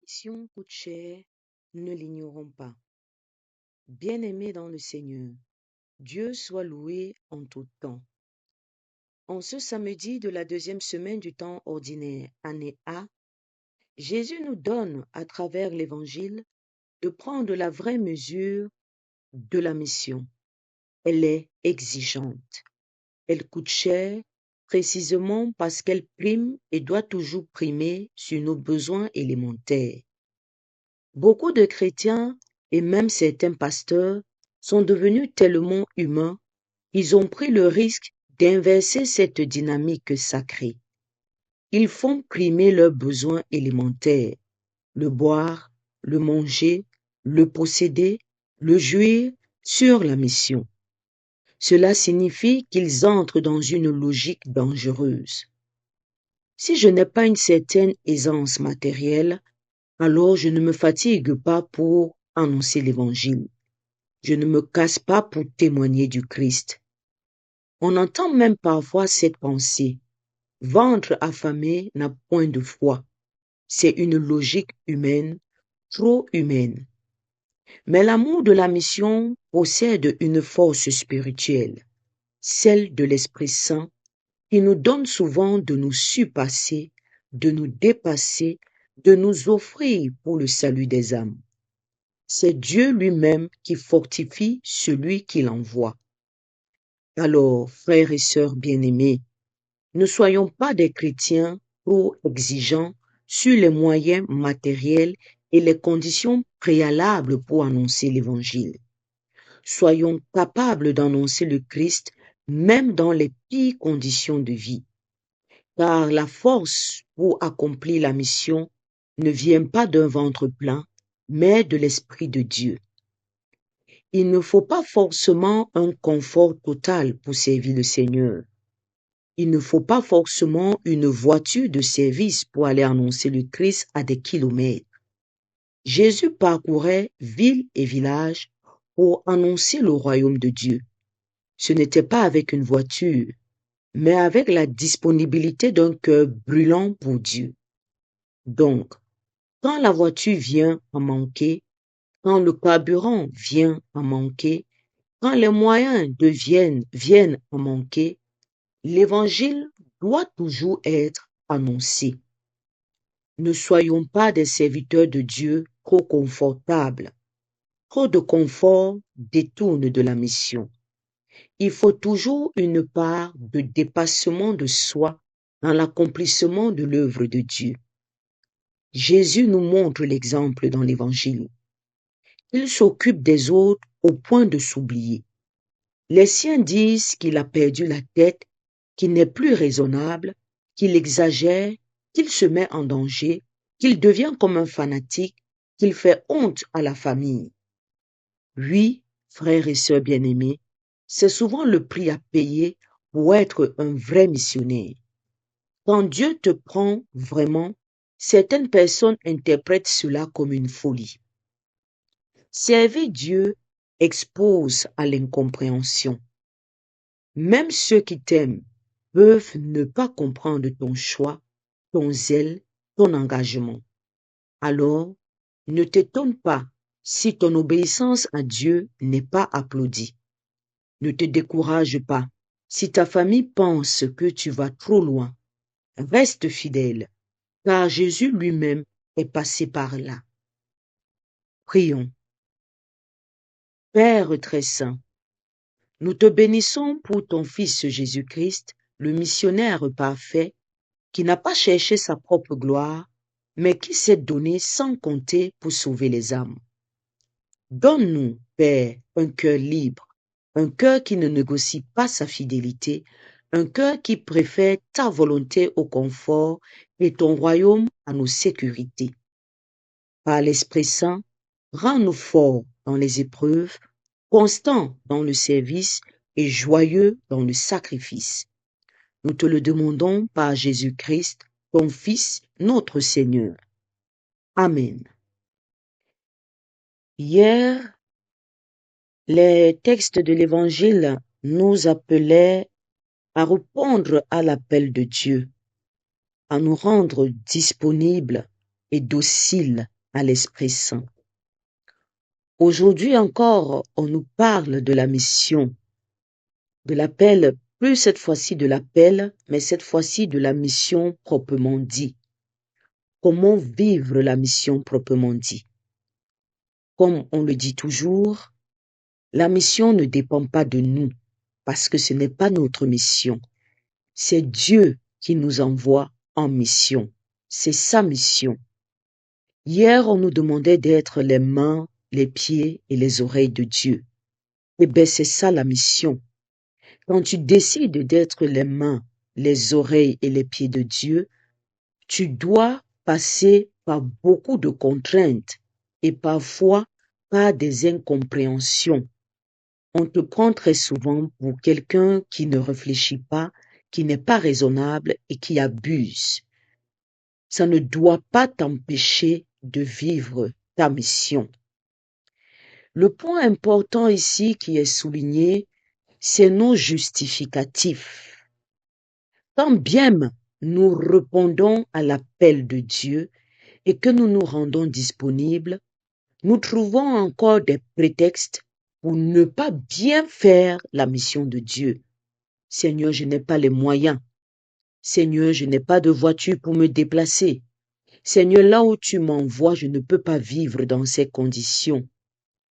mission coûte cher, ne l'ignorons pas. Bien-aimés dans le Seigneur, Dieu soit loué en tout temps. En ce samedi de la deuxième semaine du temps ordinaire, année A, Jésus nous donne, à travers l'Évangile, de prendre la vraie mesure de la mission. Elle est exigeante. Elle coûte cher, précisément parce qu'elle prime et doit toujours primer sur nos besoins élémentaires. Beaucoup de chrétiens et même certains pasteurs sont devenus tellement humains, ils ont pris le risque d'inverser cette dynamique sacrée. Ils font primer leurs besoins élémentaires, le boire, le manger, le posséder, le jouir sur la mission. Cela signifie qu'ils entrent dans une logique dangereuse. Si je n'ai pas une certaine aisance matérielle, alors je ne me fatigue pas pour annoncer l'Évangile. Je ne me casse pas pour témoigner du Christ. On entend même parfois cette pensée. Ventre affamé n'a point de foi. C'est une logique humaine, trop humaine. Mais l'amour de la mission possède une force spirituelle, celle de l'Esprit Saint, qui nous donne souvent de nous surpasser, de nous dépasser, de nous offrir pour le salut des âmes. C'est Dieu lui-même qui fortifie celui qui l'envoie. Alors, frères et sœurs bien-aimés, ne soyons pas des chrétiens trop exigeants sur les moyens matériels et les conditions préalables pour annoncer l'Évangile. Soyons capables d'annoncer le Christ même dans les pires conditions de vie. Car la force pour accomplir la mission ne vient pas d'un ventre plein, mais de l'Esprit de Dieu. Il ne faut pas forcément un confort total pour servir le Seigneur. Il ne faut pas forcément une voiture de service pour aller annoncer le Christ à des kilomètres. Jésus parcourait ville et village pour annoncer le royaume de Dieu. Ce n'était pas avec une voiture, mais avec la disponibilité d'un cœur brûlant pour Dieu. Donc, quand la voiture vient à manquer, quand le carburant vient à manquer, quand les moyens viennent à manquer, l'Évangile doit toujours être annoncé. Ne soyons pas des serviteurs de Dieu trop confortables. Trop de confort détourne de la mission. Il faut toujours une part de dépassement de soi dans l'accomplissement de l'œuvre de Dieu. Jésus nous montre l'exemple dans l'Évangile. Il s'occupe des autres au point de s'oublier. Les siens disent qu'il a perdu la tête, qu'il n'est plus raisonnable, qu'il exagère, qu'il se met en danger, qu'il devient comme un fanatique, qu'il fait honte à la famille. Oui, frères et sœurs bien-aimés, c'est souvent le prix à payer pour être un vrai missionnaire. Quand Dieu te prend vraiment, certaines personnes interprètent cela comme une folie. Servir Dieu expose à l'incompréhension. Même ceux qui t'aiment peuvent ne pas comprendre ton choix, ton zèle, ton engagement. Alors, ne t'étonne pas si ton obéissance à Dieu n'est pas applaudie. Ne te décourage pas si ta famille pense que tu vas trop loin. Reste fidèle, car Jésus lui-même est passé par là. Prions. Père très saint, nous te bénissons pour ton Fils Jésus-Christ, le missionnaire parfait, qui n'a pas cherché sa propre gloire, mais qui s'est donné sans compter pour sauver les âmes. Donne-nous, Père, un cœur libre, un cœur qui ne négocie pas sa fidélité, un cœur qui préfère ta volonté au confort et ton royaume à nos sécurités. Par l'Esprit Saint, rends-nous forts dans les épreuves, constants dans le service et joyeux dans le sacrifice. Nous te le demandons par Jésus-Christ, ton Fils, notre Seigneur. Amen. Hier, les textes de l'Évangile nous appelaient à répondre à l'appel de Dieu, à nous rendre disponibles et dociles à l'Esprit Saint. Aujourd'hui encore, on nous parle de la mission, de l'appel, plus cette fois-ci de l'appel, mais cette fois-ci de la mission proprement dit. Comment vivre la mission proprement dit? Comme on le dit toujours, la mission ne dépend pas de nous, parce que ce n'est pas notre mission. C'est Dieu qui nous envoie en mission. C'est sa mission. Hier, on nous demandait d'être les mains, les pieds et les oreilles de Dieu. Eh bien, c'est ça la mission. Quand tu décides d'être les mains, les oreilles et les pieds de Dieu, tu dois passer par beaucoup de contraintes et parfois par des incompréhensions. On te prend très souvent pour quelqu'un qui ne réfléchit pas, qui n'est pas raisonnable et qui abuse. Ça ne doit pas t'empêcher de vivre ta mission. Le point important ici qui est souligné, c'est nos justificatifs. Quand bien nous répondons à l'appel de Dieu et que nous nous rendons disponibles, nous trouvons encore des prétextes pour ne pas bien faire la mission de Dieu. Seigneur, je n'ai pas les moyens. Seigneur, je n'ai pas de voiture pour me déplacer. Seigneur, là où tu m'envoies, je ne peux pas vivre dans ces conditions.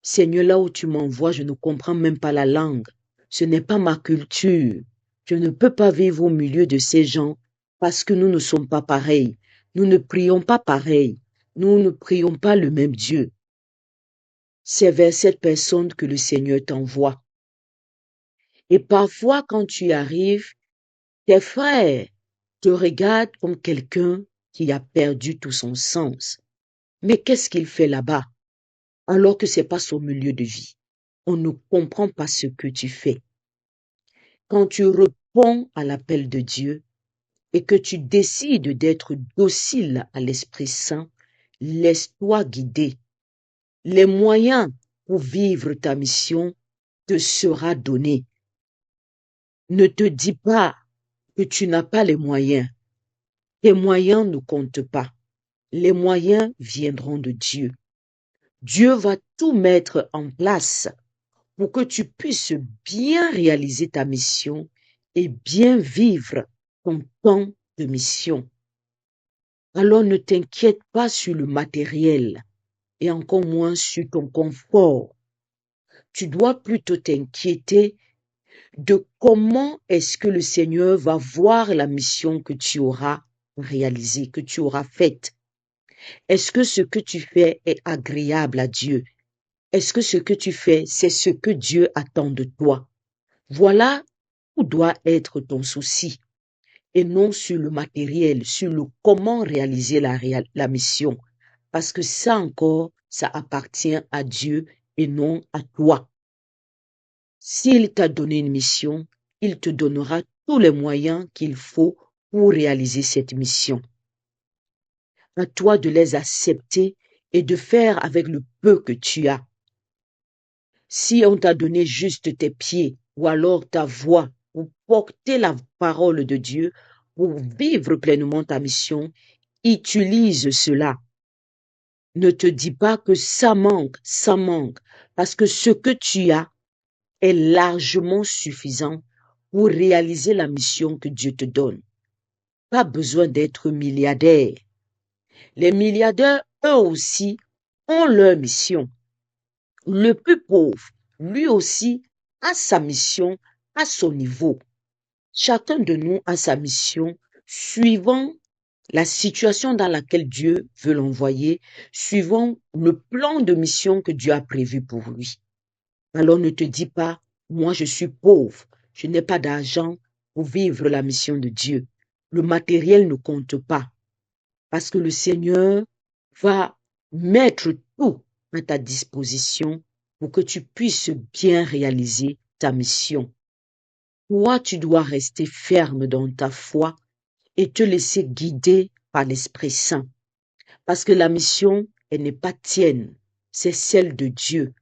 Seigneur, là où tu m'envoies, je ne comprends même pas la langue. Ce n'est pas ma culture. Je ne peux pas vivre au milieu de ces gens parce que nous ne sommes pas pareils. Nous ne prions pas pareil. Nous ne prions pas le même Dieu. C'est vers cette personne que le Seigneur t'envoie. Et parfois, quand tu arrives, tes frères te regardent comme quelqu'un qui a perdu tout son sens. Mais qu'est-ce qu'il fait là-bas? Alors que c'est pas son milieu de vie. On ne comprend pas ce que tu fais. Quand tu réponds à l'appel de Dieu et que tu décides d'être docile à l'Esprit Saint, laisse-toi guider. Les moyens pour vivre ta mission te sera donné. Ne te dis pas que tu n'as pas les moyens. Tes moyens ne comptent pas. Les moyens viendront de Dieu. Dieu va tout mettre en place pour que tu puisses bien réaliser ta mission et bien vivre ton temps de mission. Alors ne t'inquiète pas sur le matériel et encore moins sur ton confort. Tu dois plutôt t'inquiéter de comment est-ce que le Seigneur va voir la mission que tu auras réalisée, que tu auras faite. Est-ce que ce que tu fais est agréable à Dieu? Est-ce que ce que tu fais, c'est ce que Dieu attend de toi? Voilà où doit être ton souci, et non sur le matériel, sur le comment réaliser la mission. Parce que ça encore, ça appartient à Dieu et non à toi. S'il t'a donné une mission, il te donnera tous les moyens qu'il faut pour réaliser cette mission. À toi de les accepter et de faire avec le peu que tu as. Si on t'a donné juste tes pieds ou alors ta voix pour porter la parole de Dieu, pour vivre pleinement ta mission, utilise cela. Ne te dis pas que ça manque, parce que ce que tu as est largement suffisant pour réaliser la mission que Dieu te donne. Pas besoin d'être milliardaire. Les milliardaires, eux aussi, ont leur mission. Le plus pauvre, lui aussi, a sa mission à son niveau. Chacun de nous a sa mission suivant la situation dans laquelle Dieu veut l'envoyer, suivant le plan de mission que Dieu a prévu pour lui. Alors ne te dis pas, moi je suis pauvre, je n'ai pas d'argent pour vivre la mission de Dieu. Le matériel ne compte pas, parce que le Seigneur va mettre tout à ta disposition pour que tu puisses bien réaliser ta mission. Toi, tu dois rester ferme dans ta foi et te laisser guider par l'Esprit Saint. Parce que la mission, elle n'est pas tienne, c'est celle de Dieu.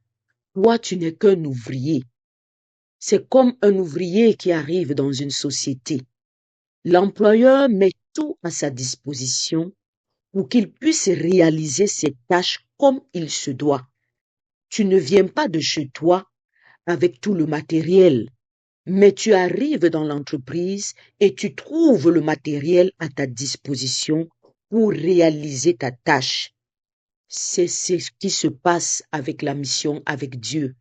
Toi, tu n'es qu'un ouvrier. C'est comme un ouvrier qui arrive dans une société. L'employeur met tout à sa disposition pour qu'il puisse réaliser ses tâches comme il se doit. Tu ne viens pas de chez toi avec tout le matériel, mais tu arrives dans l'entreprise et tu trouves le matériel à ta disposition pour réaliser ta tâche. C'est ce qui se passe avec la mission avec Dieu.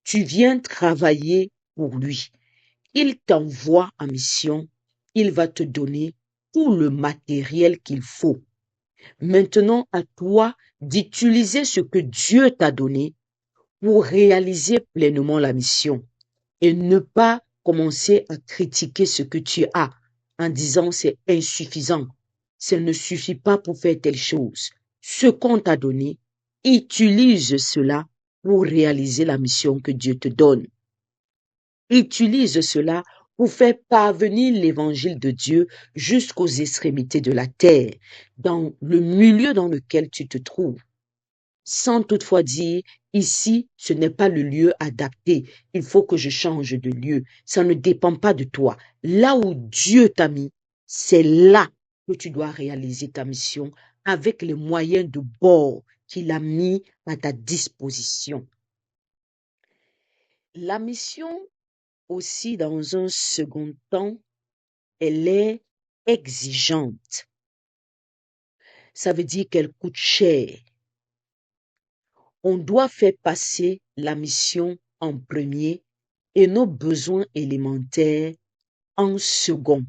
Tu viens travailler pour lui. Il t'envoie en mission. Il va te donner tout le matériel qu'il faut. Maintenant, à toi d'utiliser ce que Dieu t'a donné pour réaliser pleinement la mission et ne pas commencer à critiquer ce que tu as en disant c'est insuffisant. Ça ne suffit pas pour faire telle chose. Ce qu'on t'a donné, utilise cela pour réaliser la mission que Dieu te donne. Utilise cela pour faire parvenir l'évangile de Dieu jusqu'aux extrémités de la terre, dans le milieu dans lequel tu te trouves. Sans toutefois dire, ici, ce n'est pas le lieu adapté, il faut que je change de lieu. Ça ne dépend pas de toi. Là où Dieu t'a mis, c'est là que tu dois réaliser ta mission avec les moyens de bord qu'il a mis à ta disposition. La mission aussi, dans un second temps, elle est exigeante. Ça veut dire qu'elle coûte cher. On doit faire passer la mission en premier et nos besoins élémentaires en second.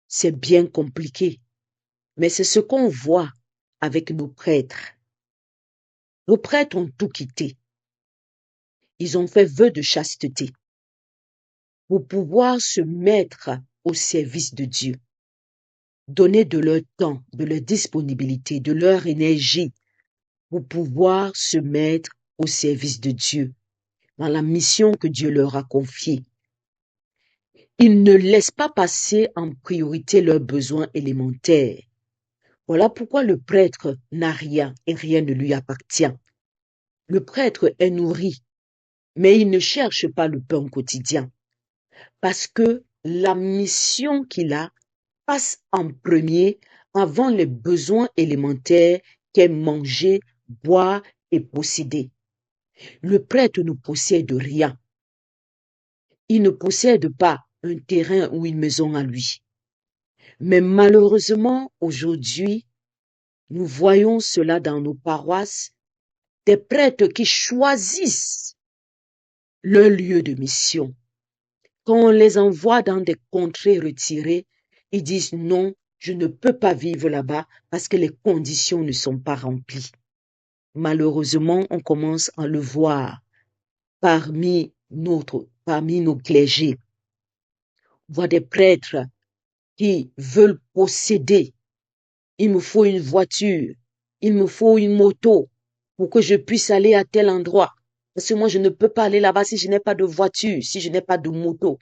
C'est bien compliqué, mais c'est ce qu'on voit avec nos prêtres. Nos prêtres ont tout quitté. Ils ont fait vœu de chasteté pour pouvoir se mettre au service de Dieu, donner de leur temps, de leur disponibilité, de leur énergie pour pouvoir se mettre au service de Dieu dans la mission que Dieu leur a confiée. Ils ne laissent pas passer en priorité leurs besoins élémentaires. Voilà pourquoi le prêtre n'a rien et rien ne lui appartient. Le prêtre est nourri, mais il ne cherche pas le pain quotidien, parce que la mission qu'il a passe en premier avant les besoins élémentaires qu'est manger, boire et posséder. Le prêtre ne possède rien. Il ne possède pas un terrain ou une maison à lui. Mais malheureusement, aujourd'hui, nous voyons cela dans nos paroisses, des prêtres qui choisissent leur lieu de mission. Quand on les envoie dans des contrées retirées, ils disent non, je ne peux pas vivre là-bas parce que les conditions ne sont pas remplies. Malheureusement, on commence à le voir parmi nos clergés. On voit des prêtres qui veulent posséder. Il me faut une voiture, il me faut une moto pour que je puisse aller à tel endroit. Parce que moi, je ne peux pas aller là-bas si je n'ai pas de voiture, si je n'ai pas de moto.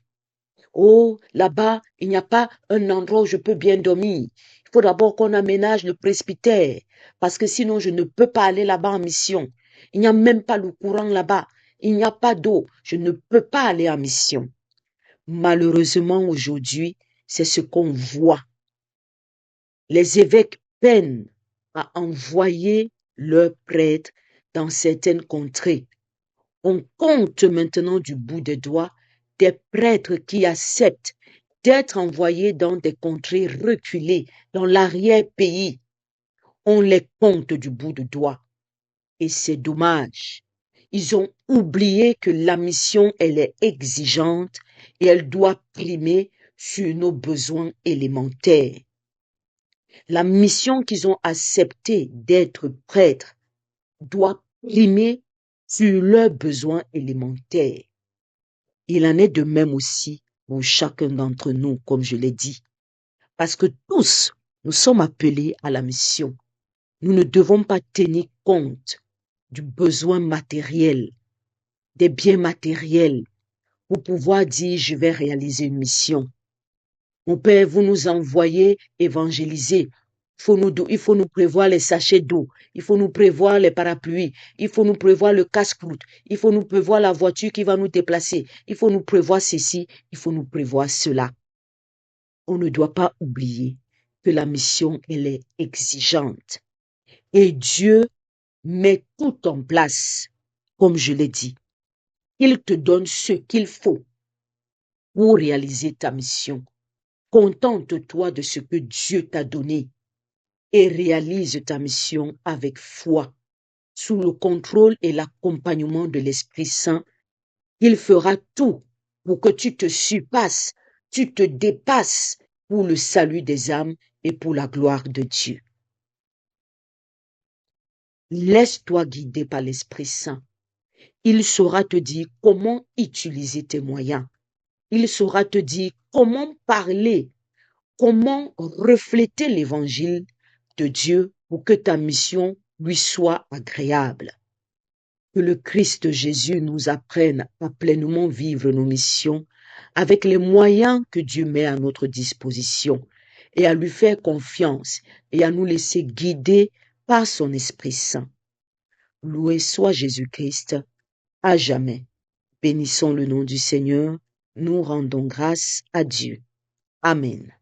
Oh, là-bas, il n'y a pas un endroit où je peux bien dormir. Il faut d'abord qu'on aménage le presbytère, parce que sinon, je ne peux pas aller là-bas en mission. Il n'y a même pas le courant là-bas. Il n'y a pas d'eau. Je ne peux pas aller en mission. Malheureusement, aujourd'hui, c'est ce qu'on voit. Les évêques peinent à envoyer leurs prêtres dans certaines contrées. On compte maintenant du bout des doigts des prêtres qui acceptent d'être envoyés dans des contrées reculées, dans l'arrière-pays. On les compte du bout de doigt. Et c'est dommage. Ils ont oublié que la mission, elle est exigeante et elle doit primer sur nos besoins élémentaires. La mission qu'ils ont accepté d'être prêtres doit primer sur leurs besoins élémentaires. Il en est de même aussi pour chacun d'entre nous, comme je l'ai dit. Parce que tous, nous sommes appelés à la mission. Nous ne devons pas tenir compte du besoin matériel, des biens matériels, pour pouvoir dire je vais réaliser une mission. Mon Père, vous nous envoyez évangéliser. Il faut nous prévoir les sachets d'eau, il faut nous prévoir les parapluies, il faut nous prévoir le casse-croûte, il faut nous prévoir la voiture qui va nous déplacer, il faut nous prévoir ceci, il faut nous prévoir cela. On ne doit pas oublier que la mission, elle est exigeante. Et Dieu met tout en place, comme je l'ai dit. Il te donne ce qu'il faut pour réaliser ta mission. Contente-toi de ce que Dieu t'a donné et réalise ta mission avec foi, sous le contrôle et l'accompagnement de l'Esprit Saint. Il fera tout pour que tu te surpasses, tu te dépasses pour le salut des âmes et pour la gloire de Dieu. Laisse-toi guider par l'Esprit Saint. Il saura te dire comment utiliser tes moyens. Il saura te dire comment parler, comment refléter l'évangile de Dieu pour que ta mission lui soit agréable. Que le Christ Jésus nous apprenne à pleinement vivre nos missions avec les moyens que Dieu met à notre disposition et à lui faire confiance et à nous laisser guider par son Esprit Saint. Loué soit Jésus-Christ à jamais. Bénissons le nom du Seigneur, nous rendons grâce à Dieu. Amen.